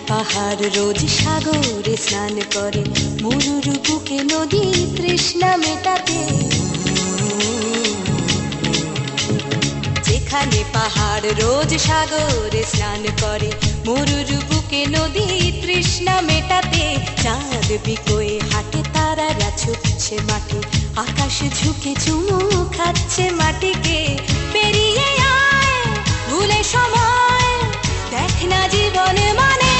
পাহাড় রোজ সাগরে স্নান করে, মরুর বুকে নদী তৃষ্ণা মেটাতে। যেখানে পাহাড় রোজ সাগরে স্নান করে, মরুর বুকে নদী তৃষ্ণা মেটাতে। চাঁদ বিকোয়ে হাটে, তারারা ছুটছে মাঠে, আকাশ ঝুঁকে চুমু খাচ্ছে মাটিকে। পেরিয়ে আয় ভুলে সময়, দেখ না জীবন মানে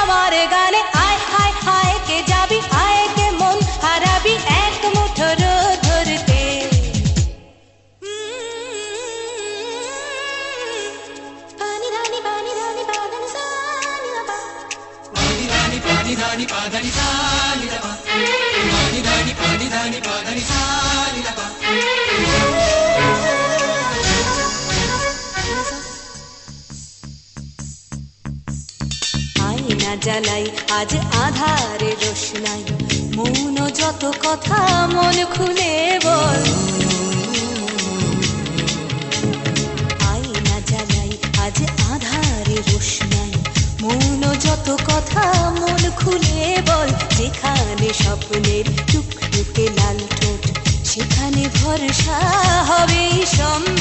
আমার গানে। আয় হায় হায় কে যাবি, আয় কে মন হারাবি এক মুঠোর ধরতে। পানি রানি পানি রানি পানি সানি বাবা, পানি রানি পানি রানি পানি সানি বাবা, পানি রানি পানি রানি পানি সানি বাবা। আয়না জ্বালাই আজ আধারে রোশনাই, মৌন যত কথা মন খুলে বল। আয়না জ্বালাই আজ আধারে রোশনাই, মৌন যত কথা মন খুলে বল। যেখানে স্বপ্নের টুকটুকে লাল ঠোঁট, সেখানে ভরসা হবে সম্মান।